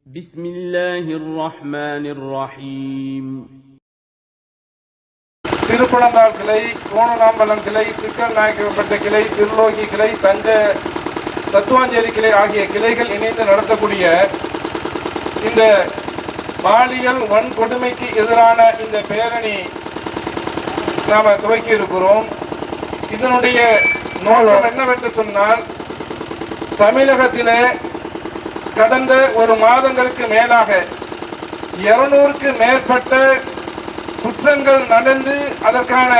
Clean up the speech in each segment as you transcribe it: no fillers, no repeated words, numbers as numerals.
بسم الله الرحمن الرحيم. திருப்பனந்தாள் கிளை, கோணநாம்பலம் கிளை, சிக்கல் நாயக்கப்பட்ட கிளை, திருலோகி கிளை, தஞ்சை தத்துவாஞ்சேரி கிளை ஆகிய கிளைகள் இணைந்து நடத்தக்கூடிய இந்த பாலியல் வன்கொடுமைக்கு எதிரான இந்த பேரணி நாம் துவக்கி இருக்கிறோம். இதனுடைய நோக்கம் என்னவென்று சொன்னால், தமிழகத்திலே கடந்த ஒரு மாதங்களுக்கு மேலாக 200க்கு மேற்பட்ட குற்றங்கள் நடந்து அதற்கான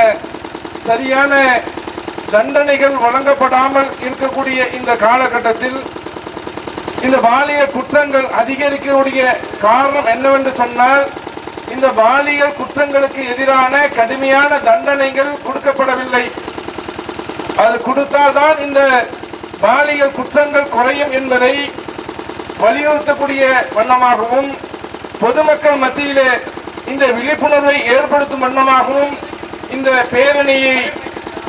சரியான தண்டனைகள் வழங்கப்படாமல் இருக்கக்கூடிய இந்த காலகட்டத்தில் இந்த பாலியல் குற்றங்கள் அதிகரிக்கக்கூடிய காரணம் என்னவென்று சொன்னால், இந்த பாலியல் குற்றங்களுக்கு எதிரான கடுமையான தண்டனைகள் கொடுக்கப்படவில்லை. அது கொடுத்தால்தான் இந்த பாலியல் குற்றங்கள் குறையும் என்பதை வலியுறுத்தக்கூடிய வண்ணமாகவும், பொதுமக்கள் மத்தியிலே இந்த விழிப்புணர்வை ஏற்படுத்தும் வண்ணமாகவும் இந்த பேரணியை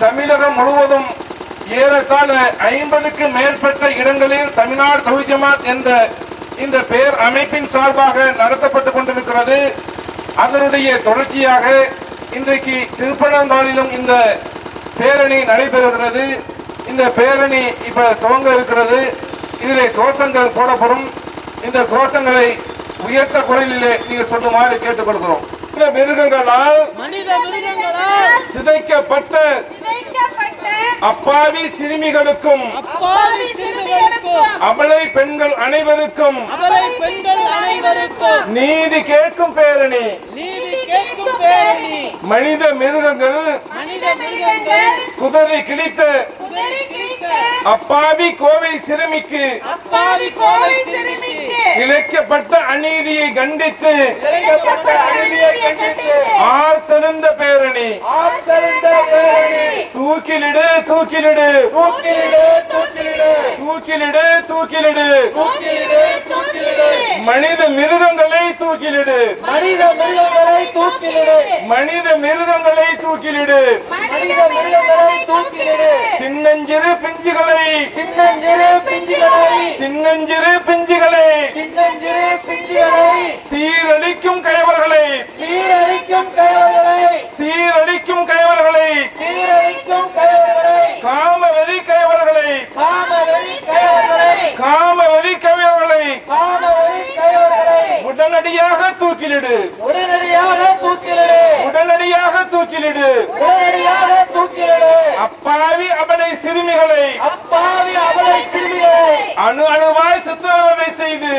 தமிழகம் முழுவதும் ஏறத்தாழ 50க்கு மேற்பட்ட இடங்களில் தமிழ்நாடு தௌஹீத் ஜமாத் என்ற இந்த பேர் அமைப்பின் சார்பாக நடத்தப்பட்டு கொண்டிருக்கிறது. அதனுடைய தொடர்ச்சியாக இன்றைக்கு திருப்பனந்தாளிலும் இந்த பேரணி நடைபெறுகிறது. இந்த பேரணி இப்ப துவங்க இருக்கிறது. இதிலே கோஷங்கள் போடப்படும். இந்த கோஷங்களை உயர்த்த குரலிலே நீங்கள் சொல்லுமாறு கேட்டுக்கொள்கிறோம். மனித மிருகங்களால் சிதைக்கப்பட்ட அப்பாவி சிறுமிகளுக்கும் அபலை பெண்கள் அனைவருக்கும் நீதி கேட்கும் பேரணி. மனித மிருகங்கள் குதிரை கிழித்த அப்பாவி கோவை சிறுமிக்கு இழைக்கப்பட்ட அநீதியை கண்டித்து ஆர்த்தெழுந்த பேரணி. தூக்கிலிடு தூக்கிலிடு தூக்கிலிடு தூக்கிலிடு மனித மிருகங்களை தூக்கிலிடு. மனித மிருகங்களை தூக்கிலிடு. சின்னஞ்சிறு பிஞ்சுகளை சீரழிக்கும் கயவர்களை காமவெறி கயவர்களை உடனடியாக தூக்கிலிடு. அப்பாவி அபலை சிறுமிகளை அணு அணுவாய் சித்திரவதை செய்து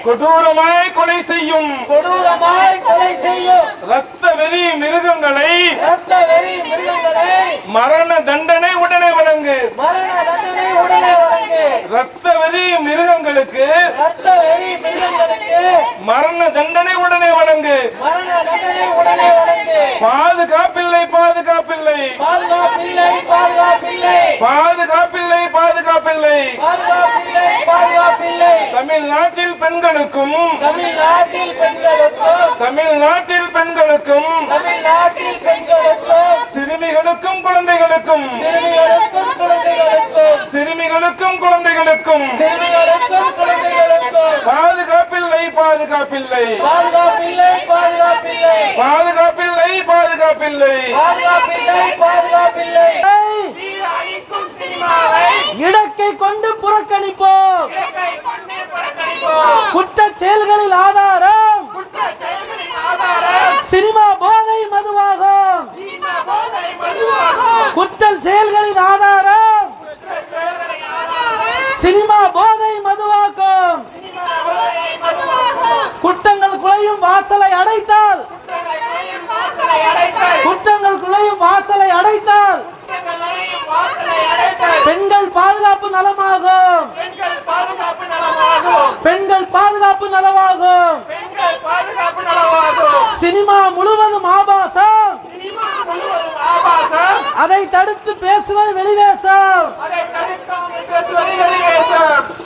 கொடூரமாய் கொலை செய்யும் ரத்த வெறி மிருகங்களை மரண தண்டனை உடனே வழங்கு. ரத்த வெறி மிருகங்களுக்கு மரண தண்டனை உடனே வழங்கு. பாதுகாப்பில்லை பாதுகாப்பில்லை பாதுகாப்பில்லை பாதுகாப்பில்லை. தமிழ்நாட்டில் பெண்களுக்கும் சிறுமிகளுக்கும் குழந்தைகளுக்கும் பாதுகாப்பில்லை பாதுகாப்பில்லை பாதுகாப்பில்லை பாதுகாப்பில்லை. இடக்கை கொண்டு புறக்கணிப்போம். குற்ற செயல்களில் ஆதாரம் சினிமா போதை மதுவாகும். குற்றல் செயல்களின் ஆதாரம் சினிமா போதை மதுவாக்கும். குற்றங்கள் குலையும் வாசலை அடைத்தால் பெண்கள் பாதுகாப்பு நலமாகும். சினிமா முழுவதும் ஆபாசம். அதை தடுத்து பேசுவது வெளிவேசம்.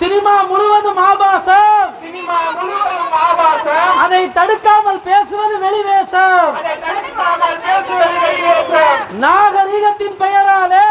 சினிமா முழுவதும் ஆபாசம். அதை தடுக்காமல் பேசுவது வெளிவேசம். நாகரீகத்தின் பெயராலே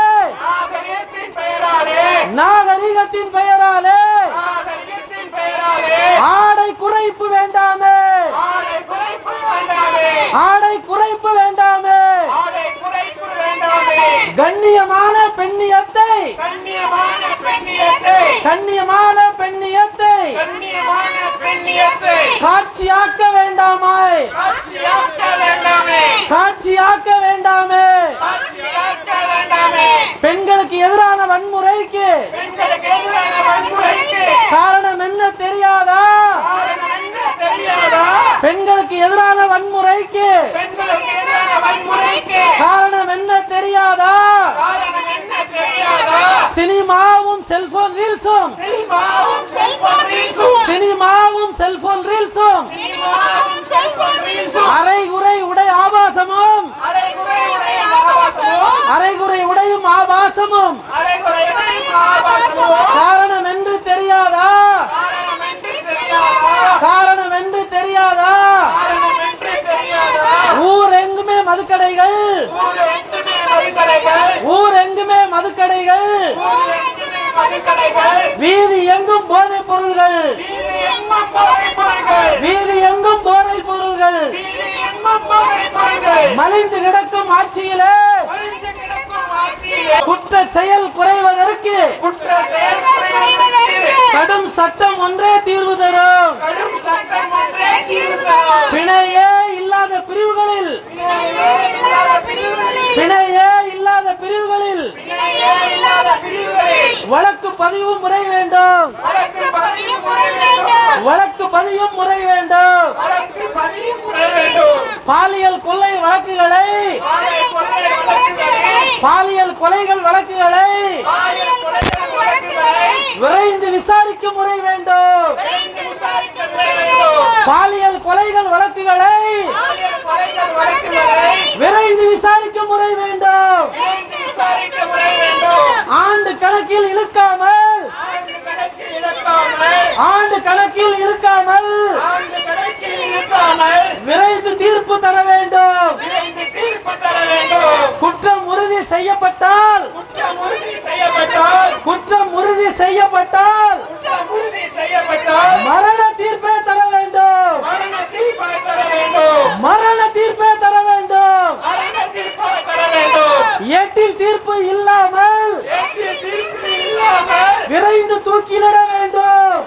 பெண்ணியத்தை காட்சியாக்க வேண்டாமாய் காட்சியாக்க வேண்டாமே காட்சியாக்க வேண்டாமே காட்சியாக்க வேண்டாமே பெண்களுக்கு எதிரான வன்முறைக்கு பெண்களுக்கு எதிரான வன்முறைக்கு காரணம் என்ன தெரியாதா காரணம் என்ன தெரியாதா பெண்களுக்கு எதிரான வன்முறைக்கு பெண்களுக்கு எதிரான வன்முறைக்கு காரணம் என்ன தெரியாதா காரணம் என்ன தெரியாதா சினிமாவும் செல்போன் ரீல்ஸும் சினிமாவும் செல்போன் ரீல்ஸும் சினிமாவும் செல்போன் ரீல்ஸும் சினிமாவும் செல்போன் ரீல்ஸும் அரைகுறை உடை ஆபாசமும் அரைகுறையுடைய ஆபாசமும் அரைகுறை உடையும் ஆபாசமும் அரைகுறையுடைய ஆபாசமும் காரணம் என்று தெரியாதா காரணம் என்று தெரியாதா காரணம் என்று தெரியாதா காரணம் என்று தெரியாதா ஊர் எங்குமே மதுக்கடைகள் ஊர் எங்குமே மதுக்கடைகள் ஊர் எங்குமே மதுக்கடைகள் ஊர் எங்குமே மதுக்கடைகள் வீதி எங்கும் போதைப் பொருள்கள் வீதி எங்கும் போதைப் பொருள்கள் வீதி எங்கும் போதைப் பொருள்கள் வீதி எங்கும் போதைப் பொருள்கள் மலிந்து கிடக்கும் ஆட்சியிலே மலிந்து கிடக்கும் ஆட்சியிலே குற்ற செயல் குறைவதற்கு குற்ற செயல் குறைவதற்கு கடும் சட்டம் ஒன்றே தீர்வு தரும் கடும் சட்டம் ஒன்றே தீர்வு தரும் பிணையே இல்லாத பிரிவுகளில் பிணையே இல்லாத பிரிவுகளில் பிணையே இல்லாத பிரிவுகளில் பிணையே இல்லாத பிரிவுகளில் வழக்கு பதிவு முறை வேண்டும் வழக்கு பதிவு முறை வேண்டும் வழக்கு பதிவும் முறை வேண்டும் வழக்கு பதிவு முறை வேண்டும் பாலியல் கொள்ளை வழக்குகளை பாலியல் கொலை வழக்குகளை பாலியல் கொலைகள் வழக்குகளை பாலியல் கொலைகள் வழக்குகளை விரைந்து விசாரிக்கும் முறை வேண்டும் விரைந்து விசாரிக்க முறை வேண்டும் பாலியல் கொலைகள் வழக்குகளை பாலியல் கொலைகள் வழக்குகளை விரைந்து விசாரிக்கும் முறை வேண்டும் விரைந்து விசாரிக்க முறை வேண்டும் ஆண்டு கணக்கில் இழுக்காமல் ஆண்டு கணக்கில் இழக்காமல் ஆண்டு கணக்கில் இழுக்காமல் ஆண்டு கணக்கில் இருக்காமல் விரைந்து தீர்ப்பு தர வேண்டும் விரைந்து தீர்ப்பு தர வேண்டும் குற்றம் உறுதி செய்யப்பட்டால் குற்றம் உறுதி செய்யப்பட்டால் குற்றம் உறுதி செய்யப்பட்டால் குற்றம் உறுதி செய்யப்பட்டால் மரண தீர்ப்பே தர வேண்டும் மரண தீர்ப்பை தர வேண்டும் மரண தீர்ப்பே தர வேண்டும் மரண தீர்ப்பை தர வேண்டும் ஏட்டில் தீர்ப்பு இல்லாமல் ஏற்றிய தீர்ப்பு இல்லாமல் விரைந்து தூக்கிலிட வேண்டும்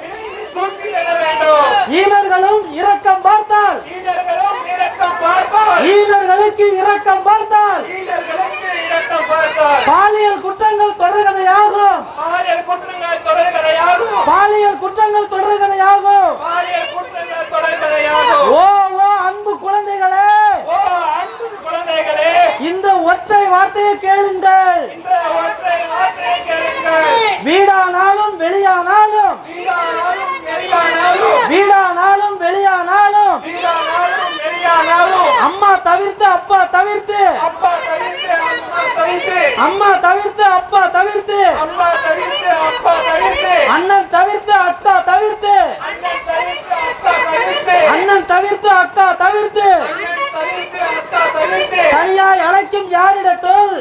தூக்கிலிட வேண்டும் ஈனர்களும் இரக்கம் பார்த்தால் ஈழர்களும் இரக்கம் பார்த்தால் ஈனர்களுக்கு இரக்கம் பார்த்தால் ஈழர்களுக்கு இரக்கம் பார்த்தால் பாலியல் குற்றங்கள் தொடர்கதையாகும் பாலியல் குற்றங்கள் தொடர்கதையாகும் பாலியல் குற்றங்கள் தொடர்கதையாகும் பாலியல் குற்றங்கள் தொடர்கதையாகும் ஓ ஓ அன்பு குழந்தைகளே ஓ அன்பு குழந்தைகளே இந்த ஒற்றை வார்த்தையை கேளுங்கள் இந்த ஒற்றை வார்த்தையை கேளுங்கள் வீடானாலும் வெளியானாலும் வீடானாலும் வெளியானாலும் வீடானாலும் வெளியானாலும் வீடானாலும் வெளியானாலும் அம்மா தவிர்த்து அப்பா தவிர்த்து அப்பா தவிர்த்து அம்மா தவிர்த்து அம்மா தவிர்த்து அப்பா தவிர்த்து அம்மா தவிர்த்து அப்பா தவிர்த்து அண்ணன் தவிர்த்து அக்கா தவிர்த்து அண்ணன் தவிர்த்து அக்கா தவிர்த்து அண்ணன் தவிர்த்து அக்கா தவிர்த்து அண்ணன் தவிர்த்து அக்கா தவிர்த்து தனியாய் அழைக்கும் யாரிடத்தில்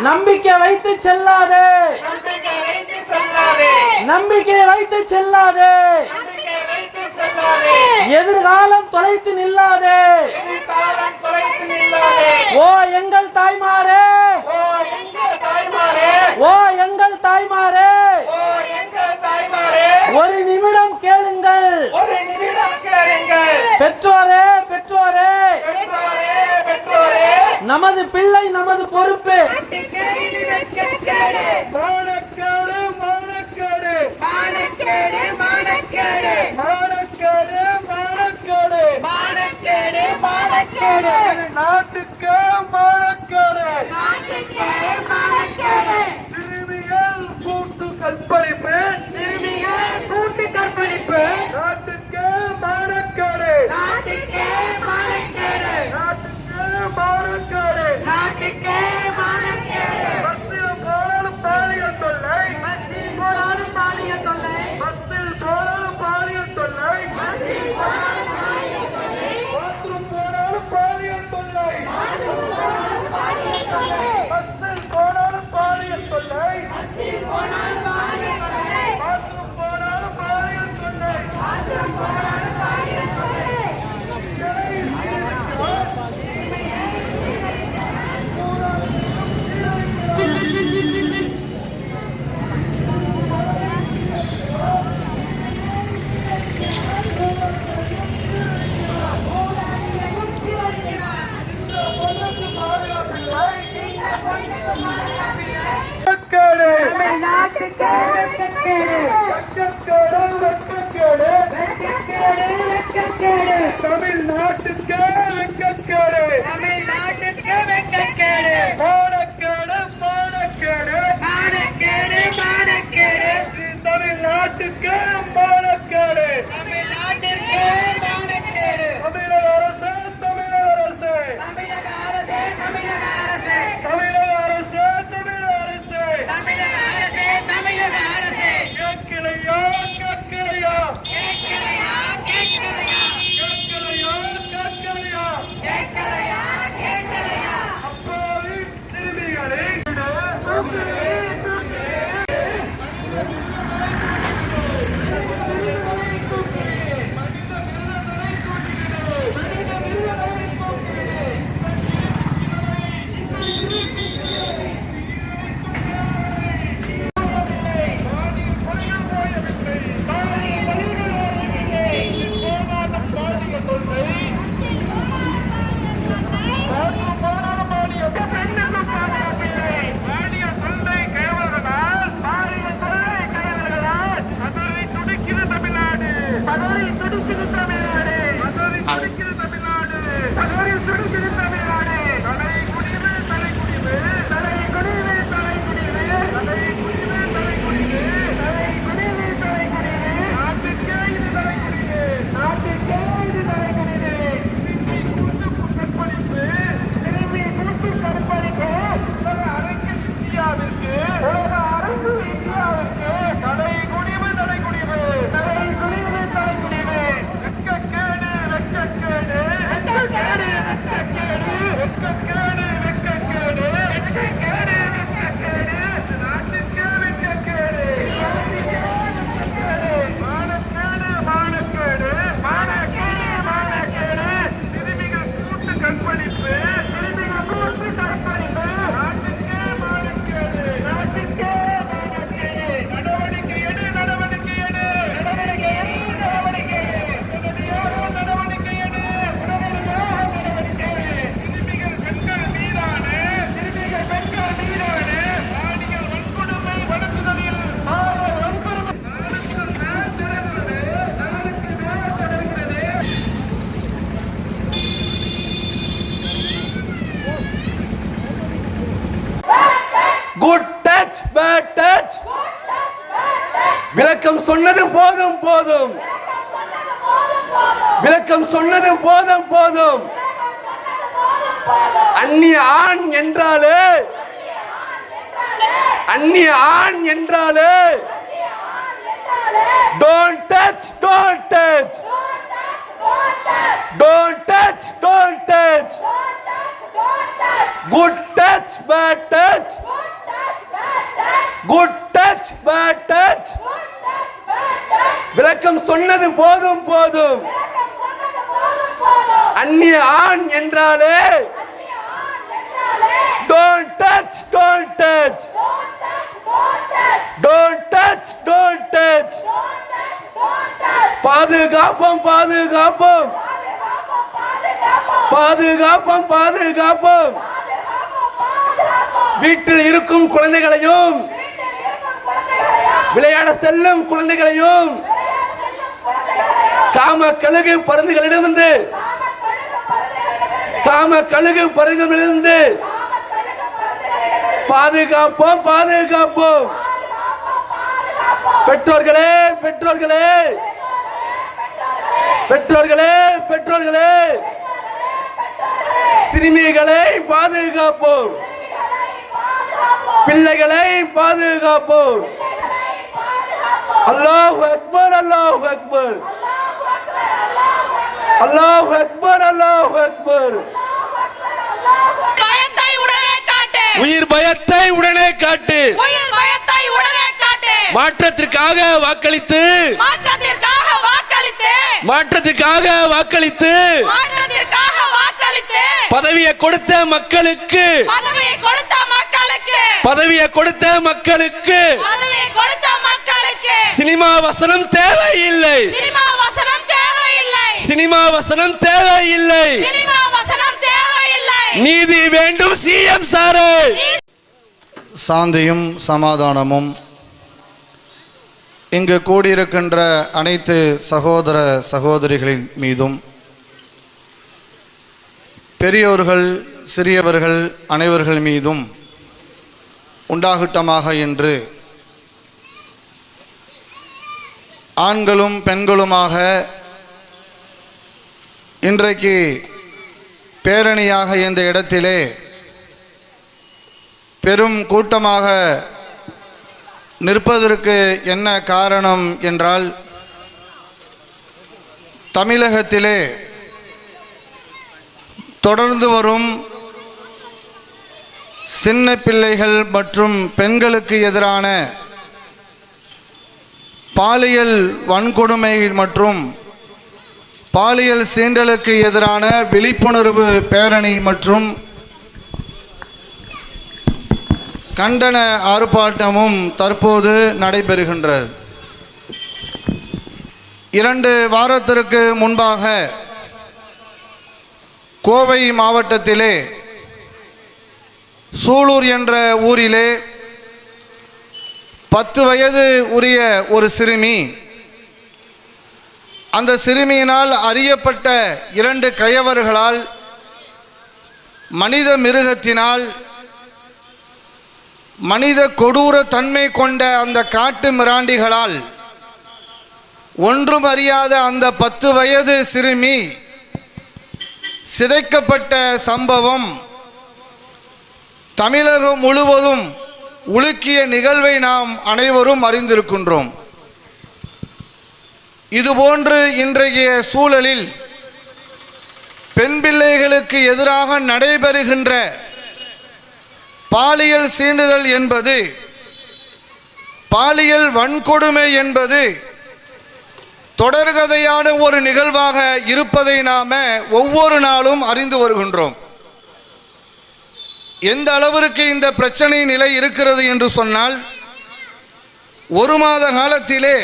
நம்பிக்கை வைத்து செல்லாதே நம்பிக்கை வைத்து செல்லாதே நம்பிக்கை வைத்து செல்லாதே நம்பிக்கை வைத்து செல்லாதே எதிர்காலம் தொலைத்து நில்லாதே எதிர்காலம் தொலைத்து நில்லாதே ஓ எங்கள் தாய்மாரே ஓ எங்கள் தாய்மாரே ஓ எங்கள் தாய்மாரே ஓ எங்கள் தாய்மாரே ஒரு நிமிடம் கேளுங்கள் ஒரு நிமிடம் கேளுங்கள் பெற்றோரே பெற்றோரே பெற்றோரே பெற்றோரே நமது பிள்ளை நமது பொறுப்பு மானக்கேடு மானக்கேடு மானக்கேடு மானக்கேடு மானக்கேடு மானக்கேடு மானக்கேடு மானக்கேடு நாட்டுக்கு மானக்கேடு நாட்டுக்கே மானக்கேடு சிறுமிகள் கூட்டு கற்பழிப்பு சிறுமிகள் கூட்டு கற்பழிப்பு நாட்டுக்கு மானக்கேடு நாட்டுக்கே மானக்கேடு நாட்டுக்கு மானக்கேடு நாட்டுக்கே மானக்கேடு பஸ்ஸில் போனாலும் பாலியல் தொல்லை பஸ்ஸில் போனாலும் பாலியல் தொல்லை பஸ்ஸில் போனாலும் பாலியல் தொல்லை பஸ்ஸில் போனாலும் பாலியல் தொல்லை பாத்ரூம் போனாலும் பாலியல் தொல்லை பாலியல் தொல்லை பஸ்ஸில் தமிழ்நாட்டுக்கே வெட்கக்கேடு, தமிழ்நாட்டுக்கு வெட்கக்கேடு, மானக்கேடு, மானக்கேடு, மானக்கேடு, மானக்கேடு, தமிழ்நாட்டுக்கே மானக்கேடு. தமிழ்நாட்டிற்கு மானக்கேடு. தமிழக அரசு, தமிழக அரசு, தமிழக அரசே, தமிழக அரசே, தமிழக அரசு, தமிழக அரசு, தமிழக அரசே, தமிழக அரசே, கேட்கலையா, கேட்கலையா, கேட்கலையா, கேட்கலையா, கேட்கலையா, கேட்கலையா, கேட்கலையா, கேட்கலையா, அப்பாவி சிறுமிகளை குட் டச் பேட் டச் விளக்கம் சொன்னது போதும் போதும் விளக்கம் சொன்னது போதும் போதும் அந்நிய ஆண் என்றாலே அந்நிய ஆண் என்றாலே don't touch don't touch don't touch don't touch good touch bad touch good touch bad touch விளக்கம் சொன்னது போதும் போதும் அந்நிய ஆண் என்றாலே don't touch don't touch don't touch don't touch பாதுகாப்போம் பாதுகாப்போம் பாதுகாப்போம் பாதுகாப்போம் வீட்டில் இருக்கும் குழந்தைகளையும் விளையாட செல்லும் குழந்தைகளையும் காம கழுகு பருந்துகளிடமிருந்து காம கழுகு பருந்துகளிடமிருந்து பாதுகாப்போம் பாதுகாப்போம் பெற்றோர்களே பெற்றோர்களே பெற்றோர்களே பெற்றோர்களே சிறுமிகளை பாதுகாப்போம் பிள்ளைகளை பாதுகாப்போம் அல்லாஹ் அக்பர் அல்லாஹ் அக்பர் அல்லாஹ் அக்பர் அல்லாஹ் அக்பர் பயத்தை உடனே காட்டு, உயிர் பயத்தை உடனே காட்டு உயிர் பயத்தை உடனே காட்டு, மாற்றத்திற்காக வாக்களித்து மாற்றத்திற்காக வாக்களித்து, மாற்றத்திற்காக வாக்களித்து மாற்றத்திற்காக வாக்களித்து, பதவியை கொடுத்த மக்களுக்கு பதவியை கொடுத்த மக்களுக்கு, பதவியை கொடுத்த மக்களுக்கு பதவியை கொடுத்த மக்களுக்கு சினிமா வசனம் தேவையில்லை சினிமா வசனம் தேவையில்லை, சினிமா வசனம் தேவையில்லை சினிமா வசனம் தேவையில்லை, நீதி வேண்டும் சிஎம் சாரே சாந்தியும் சமாதானமும் இங்கு கூடியிருக்கின்ற அனைத்து சகோதர சகோதரிகளின் மீதும் பெரியோர்கள் சிறியவர்கள் அனைவர்கள் மீதும் உண்டாகட்டமாக என்று ஆண்களும் பெண்களுமாக இன்றைக்கு பேரணியாக இந்த இடத்திலே பெரும் கூட்டமாக நிற்பதற்கு என்ன காரணம் என்றால், தமிழகத்திலே தொடர்ந்து வரும் சின்ன பிள்ளைகள் மற்றும் பெண்களுக்கு எதிரான பாலியல் வன்கொடுமை மற்றும் பாலியல் சீண்டலுக்கு எதிரான விழிப்புணர்வு பேரணி மற்றும் கண்டன ஆர்ப்பாட்டமும் தற்போது நடைபெறுகின்றது. 2 வாரத்திற்கு முன்பாக கோவை மாவட்டத்திலே சூலூர் என்ற ஊரிலே 10 வயது உரிய ஒரு சிறுமி, அந்த சிறுமியினால் அறியப்பட்ட 2 கயவர்களால் மனித மிருகத்தினால் மனித கொடூர தன்மை கொண்ட அந்த காட்டு மிராண்டிகளால் ஒன்றும் அறியாத அந்த 10 வயது சிறுமி சிதைக்கப்பட்ட சம்பவம் தமிழகம் முழுவதும் உலுக்கிய நிகழ்வை நாம் அனைவரும் அறிந்திருக்கின்றோம். இதுபோன்று இன்றைய சூழலில் பெண் பிள்ளைகளுக்கு எதிராக நடைபெறுகின்ற பாலியல் சீண்டுதல் என்பது, பாலியல் வன்கொடுமை என்பது தொடர்கதையான ஒரு நிகழ்வாக இருப்பதை நாம் ஒவ்வொரு நாளும் அறிந்து வருகின்றோம். எந்த அளவிற்கு இந்த பிரச்சனை நிலை இருக்கிறது என்று சொன்னால், 1 மாத காலத்திலே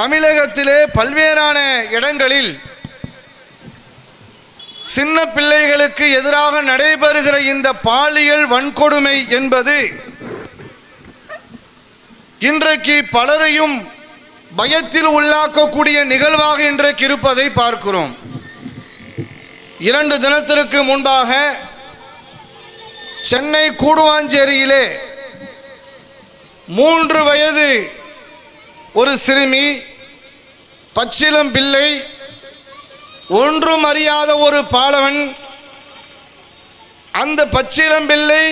தமிழகத்திலே பல்வேறான இடங்களில் சின்ன பிள்ளைகளுக்கு எதிராக நடைபெறுகிற இந்த பாலியல் வன்கொடுமை என்பது இன்றைக்கு பலரையும் பயத்தில் உள்ளாக்கக்கூடிய நிகழ்வாக இன்றைக்கு இருப்பதை பார்க்கிறோம். 2 தினத்திற்கு முன்பாக சென்னை கூடுவாஞ்சேரியிலே 3 வயது ஒரு சிறுமி, பச்சிளம் பிள்ளை, ஒன்றும் அறியாத ஒரு பாலவன், அந்த பச்சிளம் பிள்ளை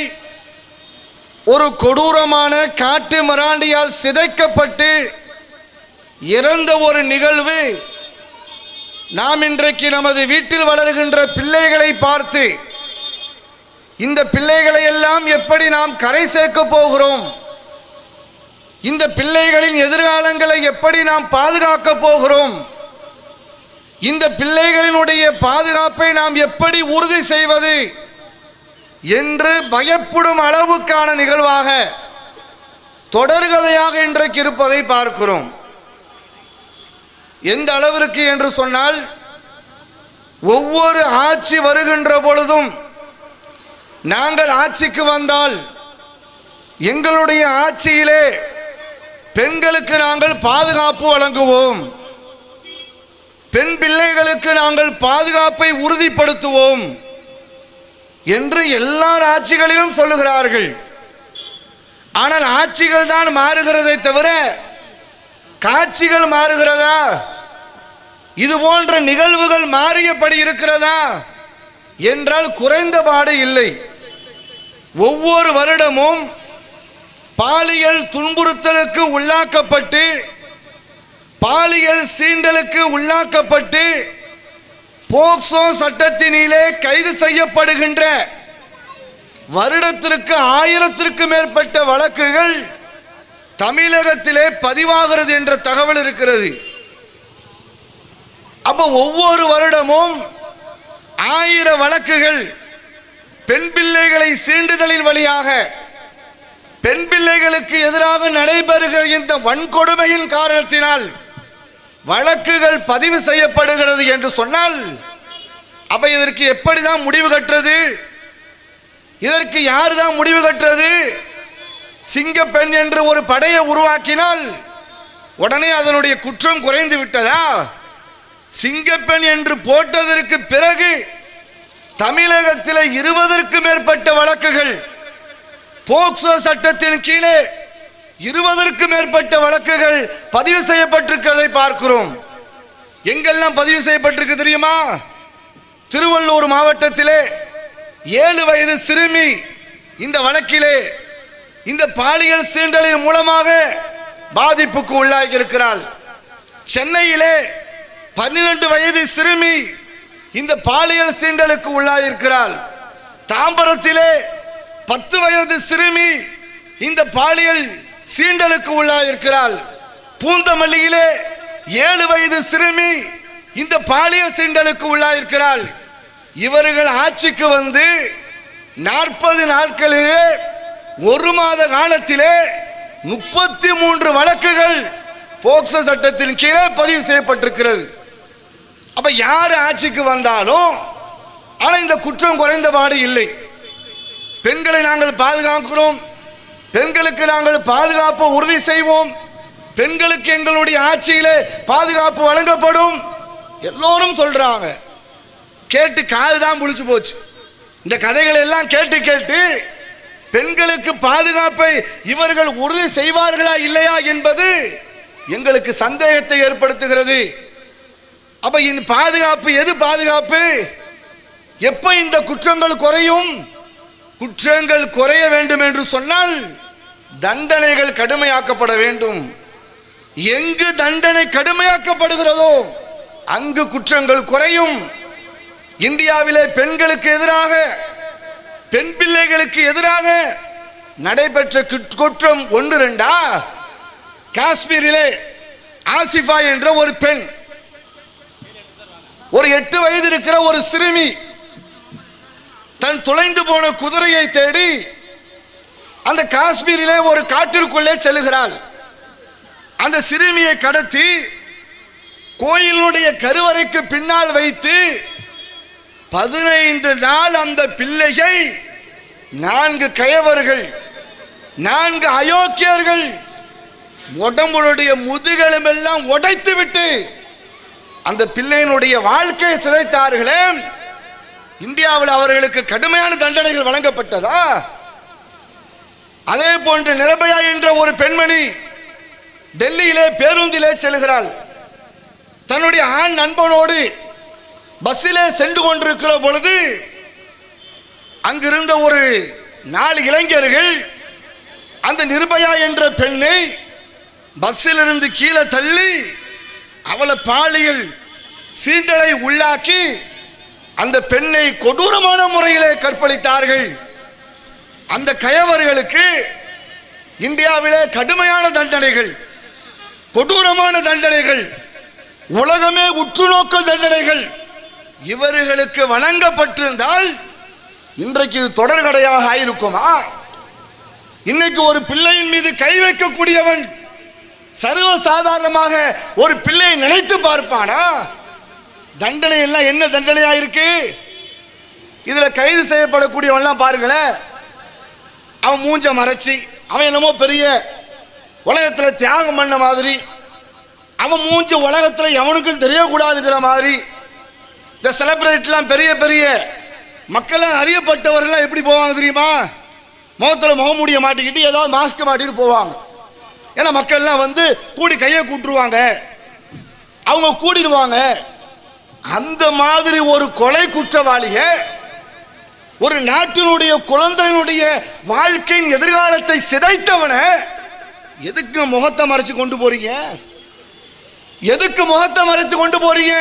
ஒரு கொடூரமான காட்டு மிராண்டியால் சிதைக்கப்பட்டு இறந்த ஒரு நிகழ்வு நாம் இன்றைக்கு நமது வீட்டில் வளர்கின்ற பிள்ளைகளை பார்த்து, இந்த பிள்ளைகளை எல்லாம் எப்படி நாம் கரை சேர்க்க போகிறோம், இந்த பிள்ளைகளின் எதிர்காலங்களை எப்படி நாம் பாதுகாக்க போகிறோம், இந்த பிள்ளைகளினுடைய பாதுகாப்பை நாம் எப்படி உறுதி செய்வது என்று பயப்படும் அளவுக்கான நிகழ்வாக தொடர்கதையாக இன்றைக்கு இருப்பதை பார்க்கிறோம். எந்த அளவிற்கு என்று சொன்னால், ஒவ்வொரு ஆட்சி வருகின்ற பொழுதும் நாங்கள் ஆட்சிக்கு வந்தால் எங்களுடைய ஆட்சியிலே பெண்களுக்கு நாங்கள் பாதுகாப்பு வழங்குவோம், பெண் பிள்ளைகளுக்கு நாங்கள் பாதுகாப்பை உறுதிப்படுத்துவோம் என்று எல்லா ஆட்சிகளிலும் சொல்லுகிறார்கள். ஆனால் ஆட்சிகள் தான் மாறுகிறதை தவிர காட்சிகள் மாறுகிறதா? இது போன்ற நிகழ்வுகள் மாறியபடி இருக்கிறதா என்றால் குறைந்தபாடு இல்லை. ஒவ்வொரு வருடமும் பாலியல் துன்புறுத்தலுக்கு உள்ளாக்கப்பட்டு, பாலியல் சீண்டலுக்கு உள்ளாக்கப்பட்டு போக்சோ சட்டத்தினிலே கைது செய்யப்படுகின்ற வருடத்திற்கு 1000த்திற்கு மேற்பட்ட வழக்குகள் தமிழகத்திலே பதிவாகிறது என்ற தகவல் இருக்கிறது. அப்ப ஒவ்வொரு வருடமும் 1000 வழக்குகள் பெண் பிள்ளைகளை சீண்டுதலின் வழியாக, பெண் பிள்ளைகளுக்கு எதிராக நடைபெறுகிற இந்த வன்கொடுமையின் காரணத்தினால் வழக்குகள் பதிவு செய்யப்படுகிறது என்று சொன்னால், அப்ப இதற்கு எப்படிதான் முடிவு கட்டுறது? இதற்கு யார் தான் முடிவு கட்டுறது? சிங்கப்பெண் என்று ஒரு படையை உருவாக்கினால் உடனே அதனுடைய குற்றம் குறைந்து விட்டதா? சிங்கப்பெண் என்று போட்டதற்கு பிறகு தமிழகத்தில் 20க்கும் மேற்பட்ட வழக்குகள் போக்சோ சட்டத்தின் கீழே 20க்கும் மேற்பட்ட வழக்குகள் பதிவு செய்யப்பட்டிருக்கிறதை பார்க்கிறோம். எங்கெல்லாம் பதிவு செய்யப்பட்டிருக்கு தெரியுமா? திருவள்ளூர் மாவட்டத்திலே 7 வயது சிறுமி இந்த வழக்கிலே இந்த பாலியல் சீண்டலின் மூலமாக பாதிப்புக்கு உள்ளாகி இருக்கிறாள். சென்னையிலே 12 வயது சிறுமி இந்த பாலியல் சீண்டலுக்கு உள்ளாயிருக்கிறாள். தாம்பரத்திலே 10 வயது சிறுமி இந்த பாலியல் சீண்டலுக்கு உள்ளாயிருக்கிறாள். பூந்தமல்லியிலே 7 வயது சிறுமி இந்த பாலியல் சீண்டலுக்கு உள்ளாயிருக்கிறாள். இவர்கள் ஆட்சிக்கு வந்து 40 நாட்களிலே 1 மாத காலத்திலே 33 வழக்குகள் போக்சோ சட்டத்தின் கீழே பதிவு செய்யப்பட்டிருக்கிறது. அப்ப யார் ஆட்சிக்கு வந்தாலும் ஆனா இந்த குற்றம் குறைந்தபாடு இல்லை. பெண்களை நாங்கள் பாதுகாக்கிறோம், பெண்களுக்கு நாங்கள் பாதுகாப்பு உறுதி செய்வோம், பெண்களுக்கு எங்களுடைய ஆட்சியிலே பாதுகாப்பு வழங்கப்படும் எல்லோரும் சொல்றாங்க. கேட்டு காது தான் புளிச்சு போச்சு. இந்த கதைகளை எல்லாம் கேட்டு கேட்டு பெண்களுக்கு பாதுகாப்பை இவர்கள் உறுதி செய்வார்களா இல்லையா என்பது எங்களுக்கு சந்தேகத்தை ஏற்படுத்துகிறது. அப்ப இந்த பாதுகாப்பு எது பாதுகாப்பு? எப்ப இந்த குற்றங்கள் குறையும்? குற்றங்கள் குறைய வேண்டும் என்று சொன்னால் தண்டனைகள் கடுமையாக்கப்பட வேண்டும். எங்கு தண்டனை கடுமையாக்கப்படுகிறதோ அங்கு குற்றங்கள் குறையும். இந்தியாவிலே பெண்களுக்கு எதிராக, பெண் பிள்ளைகளுக்கு எதிராக நடைபெற்ற குற்றம் 1-2 காஷ்மீரிலே ஆசிஃபா என்ற ஒரு பெண், ஒரு 8 வயது இருக்கிற ஒரு சிறுமி தன் தொலைந்து போன குதிரையை தேடி அந்த காஷ்மீரிலே ஒரு காட்டிற்குள்ளே செல்கிறாள். அந்த சிறுமியை கடத்தி கோயிலுடைய கருவறைக்கு பின்னால் வைத்து 15 நாள் அந்த பிள்ளையை 4 கயவர்கள், 4 அயோக்கியர்கள் உடம்புடைய முதுகெலும்பெல்லாம் உடைத்து விட்டு அந்த பிள்ளையினுடைய வாழ்க்கையை சிதைத்தார்களே. இந்தியாவில் அவர்களுக்கு கடுமையான தண்டனைகள் வழங்கப்பட்டதா? அதே போன்று நிர்பயா என்ற ஒரு பெண்மணி டெல்லியிலே பேருந்திலே செல்கிறாள். தன்னுடைய ஆண் நண்பனோடு பஸ்ஸிலே சென்று கொண்டிருக்கிற பொழுது அங்கிருந்த ஒரு 4 இளைஞர்கள் அந்த நிர்பயா என்ற பெண்ணை பஸ்ஸிலிருந்து கீழே தள்ளி அவளை பாலியல் சீண்டலை உள்ளாக்கி அந்த பெண்ணை கொடூரமான முறையிலே கற்பழித்தார்கள். அந்த கயவர்களுக்கு இந்தியாவிலே கடுமையான தண்டனைகள், கொடூரமான தண்டனைகள், உலகமே உற்றுநோக்க தண்டனைகள் இவர்களுக்கு வழங்கப்பட்டிருந்தால் இன்றைக்கு தொடர்கடையாக ஆயிருக்குமா? இன்னைக்கு ஒரு பிள்ளையின் மீது கை வைக்கக்கூடியவன் சர்வசாதாரணமாக ஒரு பிள்ளையை நினைத்து பார்ப்பானா? தண்டனை எல்லாம் என்ன தண்டனையா இருக்கு? இதுல கைது செய்யப்படக்கூடியவன்லாம் பாருங்களேன், அவன் மூஞ்ச மறைச்சி, அவன் என்னமோ பெரிய உலகத்துல தியாகம் பண்ண மாதிரி, அவன் மூஞ்ச உலகத்துல எவனுக்கும் தெரியக்கூடாதுங்கிற மாதிரி, இந்த செலிபிரிட்டிலாம் பெரிய பெரிய மக்கள் அறியப்பட்டவர்கள் எப்படி போவாங்க தெரியுமா? முகத்தில் முகமூடிய மாட்டிக்கிட்டு ஏதாவது மாஸ்க் மாட்டிட்டு போவாங்க. ஏன்னா மக்கள்லாம் வந்து கூடி கையை கூட்டுருவாங்க, அவங்க கூடிடுவாங்க. அந்த மாதிரி ஒரு கொலை குற்றவாளிய, ஒரு நாட்டினுடைய குழந்தையினுடைய வாழ்க்கையின் எதிர்காலத்தை சிதைத்தவனை எதுக்கு முகத்தை மறைச்சு கொண்டு போறீங்க? எதுக்கு முகத்தை மறைத்து கொண்டு போறீங்க?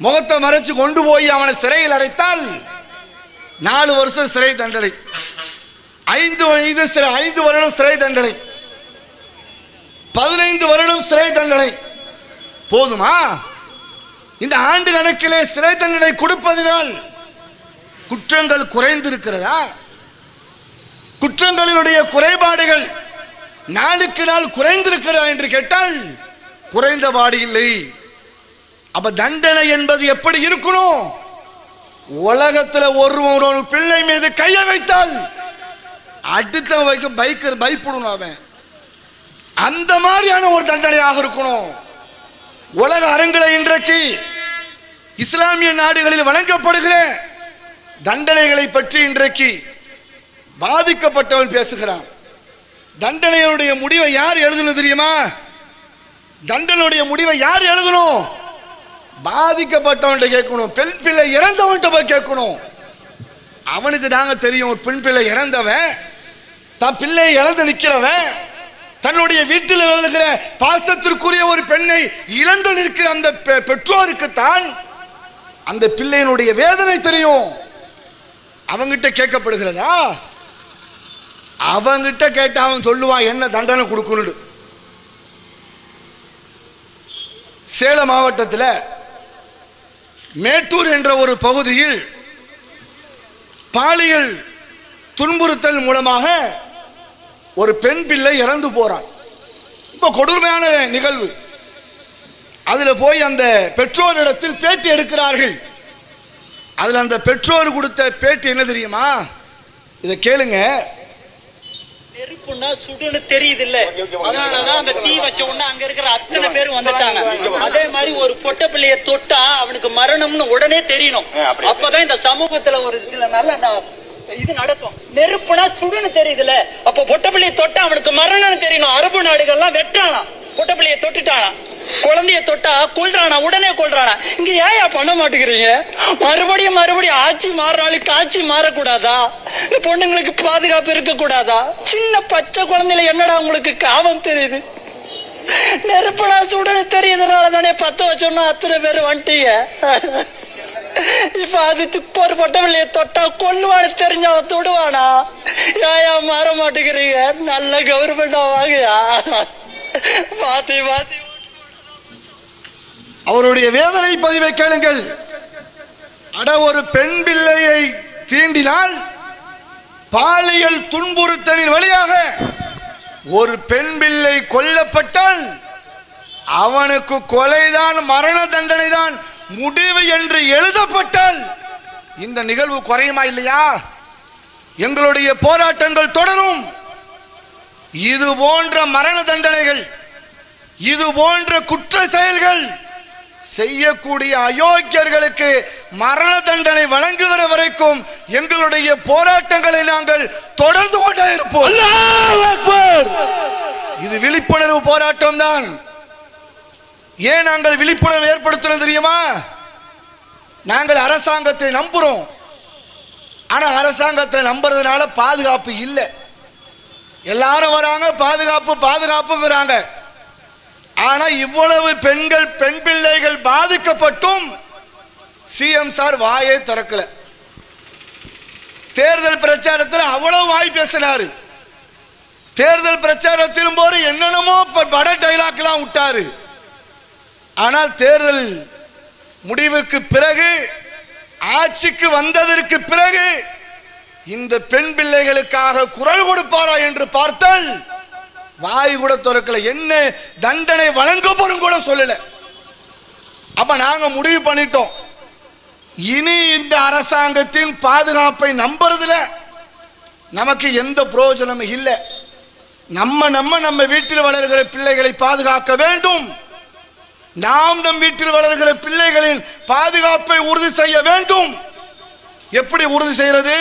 முகத்தை மறைச்சு கொண்டு போய் அவனை சிறையில் அடைத்தால் 4 வருஷம் சிறை தண்டனை, 5 வருடம் சிறை தண்டனை, 15 வருடம் சிறை தண்டனை போதுமா? இந்த ஆண்டு கணக்கிலே சிறை தண்டனை கொடுப்பதனால் குற்றங்கள் குறைந்திருக்கிறதா? குற்றங்களினுடைய குறைபாடுகள் நாளுக்கு நாள் குறைந்திருக்கிறதா என்று கேட்டால் குறைந்தபாடு இல்லை. அப்ப தண்டனை என்பது எப்படி இருக்கணும்? உலகத்தில் ஒரு பிள்ளை மீது கையை வைத்தால் அடுத்த வைக்க பயப்படணும் அவன். அந்த மாதிரியான ஒரு தண்டனையாக இருக்கணும். உலக அரங்கில் இன்றைக்கு இஸ்லாமிய நாடுகளில் வழங்கப்படுகிற தண்டனைகளை பற்றி இன்றைக்கு பாதிக்கப்பட்டவன் பேசுகிறான். தண்டனையுடைய முடிவை யார் எழுதணும் தெரியுமா? தண்டனையுடைய முடிவை யார் எழுதணும்? பாதிக்கப்பட்டவன்கிட்ட கேட்கணும். பெண் பிள்ளை இறந்தவன்கிட்ட போய் கேட்கணும். அவனுக்கு தாங்க தெரியும். ஒரு பெண் பிள்ளை இறந்தவன், தன் பிள்ளையை இழந்து நிற்கிறவன், தன்னுடைய வீட்டில் எழுதுகிற பாசத்திற்குரிய ஒரு பெண்ணை இழந்து நிற்கிற அந்த பெற்றோருக்கு தான் அந்த பிள்ளையினுடைய வேதனை தெரியும். அவங்கிட்ட கேட்கப்படுகிறதா? அவங்கிட்ட கேட்ட அவன் சொல்லுவான் என்ன தண்டனை கொடுக்கணும். சேலம் மாவட்டத்தில் மேட்டூர் என்ற ஒரு பகுதியில் பாலியல் துன்புறுத்தல் மூலமாக ஒரு பெண் பிள்ளை இறந்து போறான். ரொம்ப கொடுமையான நிகழ்வு. அதில் போய் அந்த பெற்றோரிடத்தில் பேட்டி எடுக்கிறார்கள். அதில் அந்த பெற்றோர் கொடுத்த பேட்டி என்ன தெரியுமா? இதை கேளுங்க. நெருப்புன்னா சுடுன்னு தெரியுது இல்ல, அதனாலதான் அந்த தீ வச்ச உடனே அங்க இருக்கிற அத்தனை பேரும் வந்துட்டாங்க. அதே மாதிரி ஒரு பொட்ட பிள்ளைய தொட்டா அவனுக்கு மரணம்னு உடனே தெரியணும். அப்பதான் இந்த சமூகத்துல ஒரு சில நல்ல இது நடக்கும். நெருப்புனா சுடுன்னு தெரியுதுல, அப்ப பொட்ட பிள்ளைய தொட்டா அவனுக்கு மரணம்னு தெரியணும். அரபு நாடுகள்லாம் வெட்டானா, பொட்ட பிள்ளைய தொட்டுட்டானா, குழந்தைய தொட்டா கொள்றானா, உடனே கொள்றானா. இங்க ஏன் பண்ண மாட்டேங்கிறீங்க? மறுபடியும் ஆட்சி மாறினாலும் காட்சி மாறக்கூடாதா? இந்த பொண்ணுங்களுக்கு பாதுகாப்பு இருக்க கூடாதா? சின்ன பச்சை குழந்தையில என்னடா உங்களுக்கு காமம் தெரியுது? நெருப்புனா சுடனு தெரியுதுனால தானே 10 வருஷம்னா அத்தனை பேர் வந்துட்டீங்க. இப்ப அது ஒரு பொட்ட பிள்ளைய தொட்டா கொல்லுவானு தெரிஞ்ச அவன் தொடுவானா? ஏன் மாற மாட்டேங்கிறீங்க? நல்ல கவர்மெண்டா வாங்கயா. பாத்தி அவருடைய வேதனை பதிவை கேளுங்கள். அட, ஒரு பெண் பிள்ளையை தீண்டினால் பாலியல் துன்புறுத்தலின் வழியாக ஒரு பெண் பிள்ளை கொல்லப்பட்டால் அவனுக்கு கொலைதான், மரண தண்டனை தான் முடிவு என்று எழுதப்பட்டால் இந்த நிகழ்வு குறையுமா இல்லையா? எங்களுடைய போராட்டங்கள் தொடரும். இது போன்ற மரண தண்டனைகள், இது போன்ற குற்ற செயல்கள் செய்யக்கூடிய அயோக்கியர்களுக்கு மரண தண்டனை வழங்குகிற வரைக்கும் எங்களுடைய போராட்டங்களை நாங்கள் தொடர்ந்து கொண்டே இருப்போம். இது விழிப்புணர்வு போராட்டம் தான். ஏன் நாங்கள் விழிப்புணர்வு ஏற்படுத்துறோம் தெரியுமா? நாங்கள் அரசாங்கத்தை நம்புறோம். ஆனா அரசாங்கத்தை நம்புறதுனால பாதுகாப்பு இல்லை. எல்லாரும் வராங்க, பாதுகாப்பு பாதுகாப்புங்கிறாங்க. ஆனா இவ்வளவு பெண் பிள்ளைகள் பாதிக்கப்பட்டும் சிஎம் சார் வாயை திறக்கல. தேர்தல் பிரச்சாரத்தில் அவ்வளவு வாய் பேசினாரு. தேர்தல் பிரச்சாரத்திலும் போது என்னென்னமோ பட டைலாக் எல்லாம் விட்டாரு. ஆனால் தேர்தல் முடிவுக்கு பிறகு, ஆட்சிக்கு வந்ததற்கு பிறகு இந்த பெண் பிள்ளைகளுக்காக குரல் கொடுப்பாரா என்று பார்த்தால் வாய் கூட திறக்கல. என்ன தண்டனை வழங்க போறோம் கூட சொல்லல. அப்ப நாங்க முடிவு பண்ணிட்டோம், இனி இந்த அரசாங்கத்தின் பாதுகாப்பை நம்புறதுல நமக்கு எந்த பிரயோஜனமும் இல்லை. நம்ம வீட்டில் வளர்கிற பிள்ளைகளை பாதுகாக்க வேண்டும். நாம் நம் வீட்டில் வளர்கிற பிள்ளைகளின் பாதுகாப்பை உறுதி செய்ய வேண்டும். எப்படி உறுதி செய்யறது?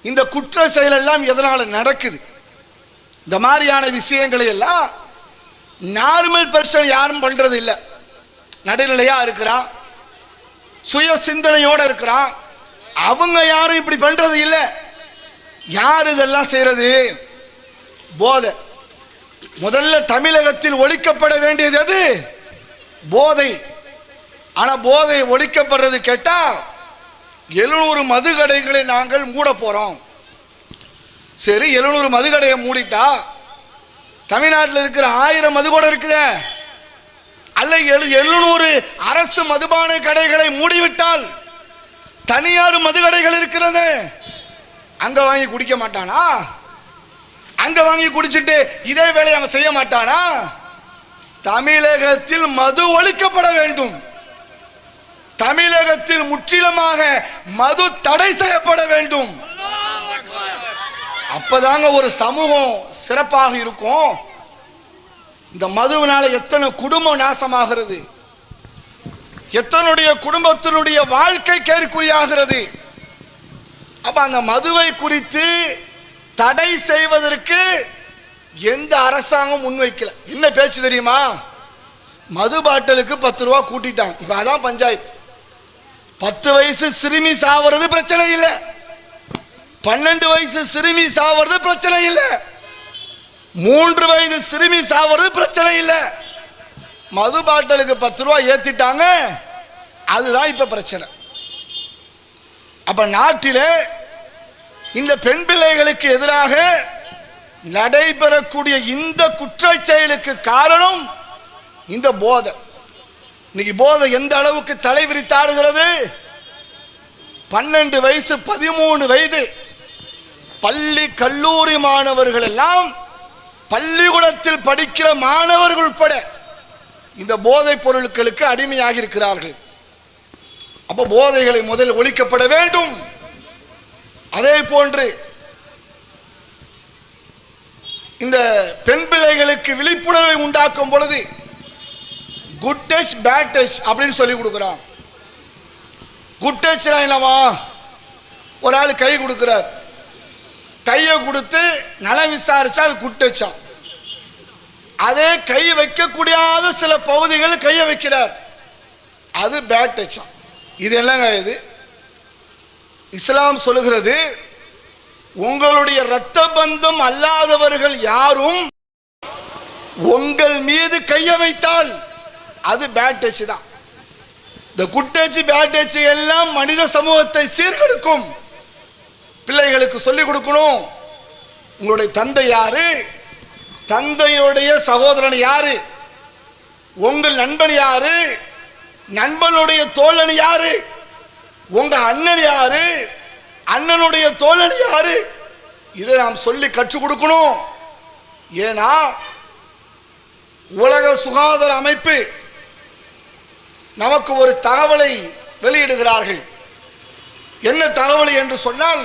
இந்த குற்ற செயல் எல்லாம் எதனால நடக்குது? இந்த மாதிரியான விஷயங்களை எல்லாம் நார்மல் பர்சன் யாரும் பண்றது இல்லை. நடுநிலையா இருக்கிறான், சுய சிந்தனையோட இருக்கிறான், அவங்க யாரும் இப்படி பண்றது இல்லை. யார் இதெல்லாம் செய்யறது? போதை. முதல்ல தமிழகத்தில் ஒழிக்கப்பட வேண்டியது எது? போதை. ஆனா போதை ஒழிக்கப்படுறது கேட்டா 700 மதுக்கடைகளை நாங்கள் மூட போறோம். சரி, 700 மதுக்கடையை மூடிட்டா தமிழ்நாட்டில் இருக்கிற 1000 மதுக்கூடம் இருக்குத, அல்ல 700 அரசு மதுபான கடைகளை மூடிவிட்டால் தனியார் மதுக்கடைகள் இருக்கிறது, அங்க வாங்கி குடிக்க மாட்டானா? அங்க வாங்கி குடிச்சிட்டு இதே வேலையை அவன் செய்ய மாட்டானா? தமிழகத்தில் மது ஒழிக்கப்பட வேண்டும். தமிழகத்தில் முற்றிலுமாக மது தடை செய்யப்பட வேண்டும். அப்பதாங்க ஒரு சமூகம் சிறப்பாக இருக்கும். இந்த மதுவினால எத்தனை குடும்பம் நாசமாகிறது, எத்தனுடைய குடும்பத்தினுடைய வாழ்க்கை கேள்விக்குறியாகிறது. அப்ப அந்த மதுவை குறித்து தடை செய்வதற்கு எந்த அரசாங்கம் முன்வைக்கல. என்ன பேச்சு தெரியுமா? மது பாட்டலுக்கு 10 ரூபா கூட்டிட்டாங்க. இப்ப அதான் பஞ்சாயத்து. 10 வயசு சிறுமி சாவது பிரச்சனை இல்லை, 12 வயசு சிறுமி சாவது பிரச்சனை இல்லை, 3 வயது சிறுமி சாவது பிரச்சனை இல்லை. மது பாட்டலுக்கு 10 ரூபா ஏத்திட்டாங்க, அதுதான் இப்ப பிரச்சனை. அப்ப நாட்டிலே இந்த பெண் பிள்ளைகளுக்கு எதிராக நடைபெறக்கூடிய இந்த குற்றச் செயலுக்கு காரணம் இந்த போதை. இன்னைக்கு போதை எந்த அளவுக்கு தலை விரித்தாடுகிறது? 12 வயசு 13 வயது பள்ளி கல்லூரி மாணவர்கள் எல்லாம், பள்ளிக்கூடத்தில் படிக்கிற மாணவர்கள் உட்பட இந்த போதைப் பொருட்களுக்கு அடிமையாகி இருக்கிறார்கள். அப்ப போதைகளை முதல் ஒழிக்கப்பட வேண்டும். அதே போன்று இந்த பெண் பிள்ளைகளுக்கு விழிப்புணர்வை உண்டாக்கும் பொழுது குட் டச் பேட் டச் அப்படின்னு சொல்லி கொடுக்குறான். குட் டச் என்னவா? ஒரு ஆள் கை கொடுக்கிறார், கையை கொடுத்து நலம் விசாரிச்சா அது குட் டச்சா. அதே கை வைக்கக்கூடிய சில பகுதிகள் கையை வைக்கிறார், அது பேட் டச்சா. இது என்னங்க இது? இஸ்லாம் சொல்லுகிறது, உங்களுடைய இரத்த பந்தம் அல்லாதவர்கள் யாரும் உங்கள் மீது கையை வைத்தால் அது பேட் டச் தான். இந்த குட் டச் பேட் டச் எல்லாம் மனித சமூகத்தை சீர்கெடுக்கும். பிள்ளைகளுக்கு சொல்லிக் கொடுக்கணும், உங்களுடைய தந்தை யாரு, தந்தையுடைய சகோதரன் யாரு, உங்கள் நண்பன் யாரு, நண்பனுடைய தோழன் யாரு, உங்க அண்ணன் யாரு, அண்ணனுடைய தோழன் யாரு, இதை நாம் சொல்லி கற்றுக் கொடுக்கணும். ஏன்னா உலக சுகாதார அமைப்பு நமக்கு ஒரு தகவலை வெளியிடுகிறார்கள். என்ன தகவல் என்று சொன்னால்,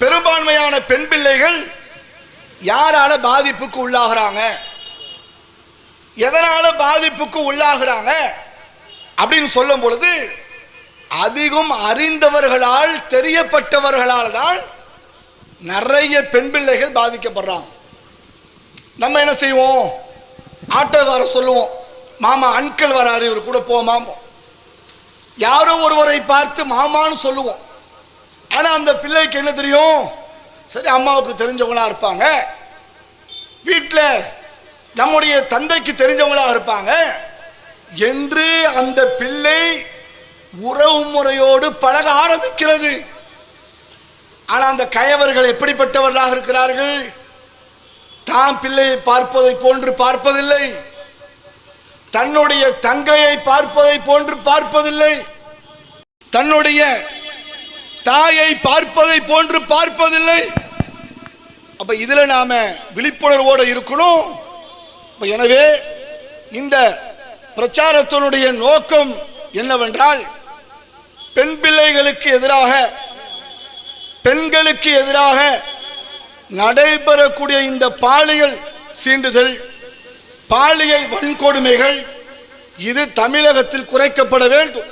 பெரும்பான்மையான பெண் பிள்ளைகள் யாரால பாதிப்புக்கு உள்ளாகிறாங்க, எதனால பாதிப்புக்கு உள்ளாகிறாங்க அப்படின்னு சொல்லும் பொழுது, அதிகம் அறிந்தவர்களால் தெரியப்பட்டவர்களால் தான் நிறைய பெண் பிள்ளைகள் பாதிக்கப்படுறாங்க. நம்ம என்ன செய்வோம்? ஆட்டோக்கார சொல்லுவோம், மாமா அன்கிள் வராரு, இவர் கூட போமாம். யாரோ ஒருவரை பார்த்து மாமான்னு சொல்லுவோம். ஆனா அந்த பிள்ளைக்கு என்ன தெரியும்? சரி, அம்மாவுக்கு தெரிஞ்சவங்களா இருப்பாங்க, வீட்டில் நம்முடைய தந்தைக்கு தெரிஞ்சவங்களா இருப்பாங்க என்று அந்த பிள்ளை உறவு முறையோடு பழக ஆரம்பிக்கிறது. ஆனா அந்த கயவர்கள் எப்படிப்பட்டவர்களாக இருக்கிறார்கள்? தாம் பிள்ளையை பார்ப்பதை போன்று பார்ப்பதில்லை, தன்னுடைய தங்கையை பார்ப்பதை போன்று பார்ப்பதில்லை, தன்னுடைய தாயை பார்ப்பதை போன்று பார்ப்பதில்லை. அப்ப இதுல நாம விழிப்புணர்வோடு இருக்கணும். எனவே இந்த பிரச்சாரத்தினுடைய நோக்கம் என்னவென்றால், பெண் பிள்ளைகளுக்கு எதிராக, பெண்களுக்கு எதிராக நடைபெறக்கூடிய இந்த பாலியல் சீண்டுதல், பாலியல் வன்கொடுமைகள் இது தமிழகத்தில் குறைக்கப்பட வேண்டும்,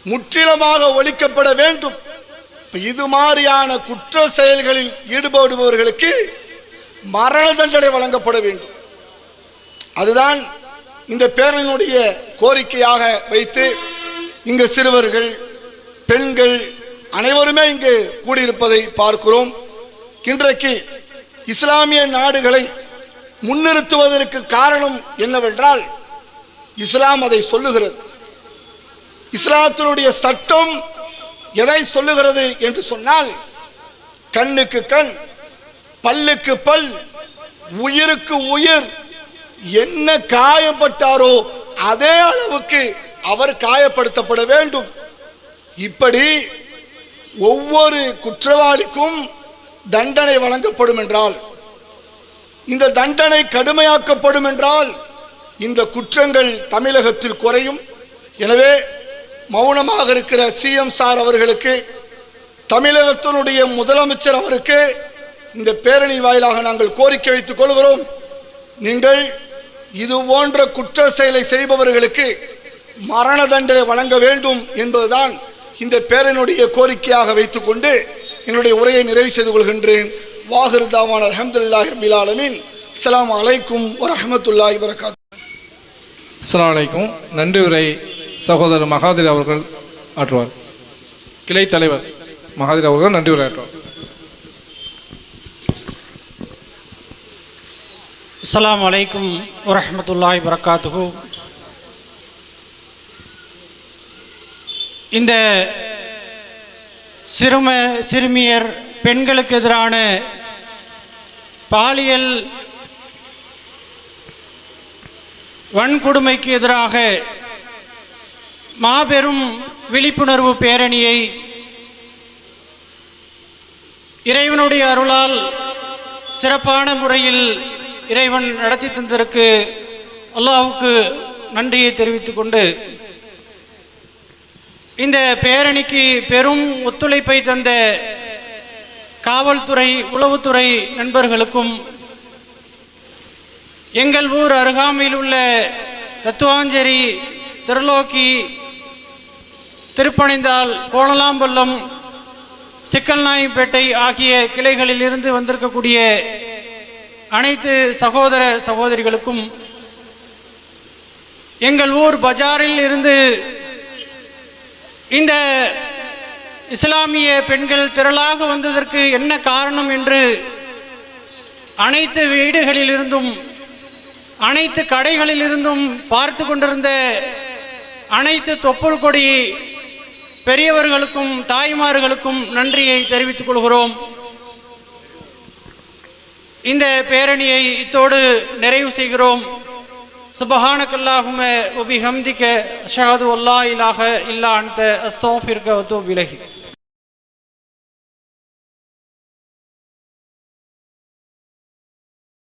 முற்றிலுமாக ஒழிக்கப்பட வேண்டும். இது மாதிரியான குற்ற செயல்களில் ஈடுபடுபவர்களுக்கு மரண தண்டனை வழங்கப்பட வேண்டும். அதுதான் இந்த பேரணியினுடைய கோரிக்கையாக வைத்து இங்கு சிறுவர்கள், பெண்கள் அனைவருமே இங்கு கூடியிருப்பதை பார்க்கிறோம். இன்றைக்கு இஸ்லாமிய நாடுகளை முன்னிறுத்துவதற்கு காரணம் என்னவென்றால், இஸ்லாம் அதை சொல்லுகிறது. இஸ்லாத்தினுடைய சட்டம் எதை சொல்லுகிறது என்று சொன்னால், கண்ணுக்கு கண், பல்லுக்கு பல், உயிருக்கு உயிர். என்ன காயப்பட்டாரோ அதே அளவுக்கு அவர் காயப்படுத்தப்பட வேண்டும். இப்படி ஒவ்வொரு குற்றவாளிக்கும் தண்டனை வழங்கப்படும் என்றால், இந்த தண்டனை கடுமையாக்கப்படும் என்றால் இந்த குற்றங்கள் தமிழகத்தில் குறையும். எனவே மௌனமாக இருக்கிற சிஎம் சார் அவர்களுக்கு, தமிழகத்தினுடைய முதலமைச்சர் அவருக்கு இந்த பேரணி வாயிலாக நாங்கள் கோரிக்கை வைத்துக் கொள்கிறோம். நீங்கள் இது போன்ற குற்ற செயலை செய்பவர்களுக்கு மரண தண்டனை வழங்க வேண்டும் என்பதுதான் இந்த பேரனுடைய கோரிக்கையாக வைத்துக்கொண்டு என்னுடைய உரையை நிறைவு செய்து கொள்கின்றேன். வாஹிர் தாவான் அல்ஹம்துலில்லாஹி ரப்பில் ஆலமீன். அஸ்ஸலாமு அலைக்கும் வரஹ்மத்துல்லாஹி வபரகாத்துஹு. அஸ்ஸலாமு அலைக்கும். நன்றி உரை சகோதரர் மகாதீர் அவர்கள் ஆற்றுவார். கிளை தலைவர் மகாதீர் அவர்கள் நன்றி உரை ஆற்றுவார். அஸ்ஸலாமு அலைக்கும் வரஹ்மத்துல்லாஹி வபரகாத்துஹு. இந்த சிறுமியர் பெண்களுக்கு எதிரான பாலியல் வன்கொடுமைக்கு எதிராக மாபெரும் விழிப்புணர்வு பேரணியை இறைவனுடைய அருளால் சிறப்பான முறையில் இறைவன் நடத்தி தந்ததற்கு அல்லாஹ்வுக்கு நன்றியை தெரிவித்துக் கொண்டு இந்த பேரணிக்கு பெரும் ஒத்துழைப்பை தந்த காவல்துறை, உளவுத்துறை நண்பர்களுக்கும், எங்கள் ஊர் அருகாமையில் உள்ள தத்துவாஞ்சேரி, திருலோக்கி, திருப்பணிந்தால், கோணலாம்பள்ளம், சிக்கல்நாயம்பேட்டை ஆகிய கிளைகளில் இருந்து வந்திருக்கக்கூடிய அனைத்து சகோதர சகோதரிகளுக்கும், எங்கள் ஊர் பஜாரில் இருந்து இந்த இஸ்லாமிய பெண்கள் திரளாக வந்ததற்கு என்ன காரணம் என்று அனைத்து வீடுகளிலிருந்தும் அனைத்து கடைகளிலிருந்தும் பார்த்து கொண்டிருந்த அனைத்து தொப்புள் கொடி பெரியவர்களுக்கும் தாய்மார்களுக்கும் நன்றியை தெரிவித்துக் கொள்கிறோம். இந்த பேரணியை இத்தோடு நிறைவு செய்கிறோம். சுப்ஹானக்கல்லாஹும்ம வ பிஹம்திக அஷ்ஹது அல்லா இலாஹ இல்லா அன்த அஸ்தக்ஃபிருக வ அத்தூபு இலைக்.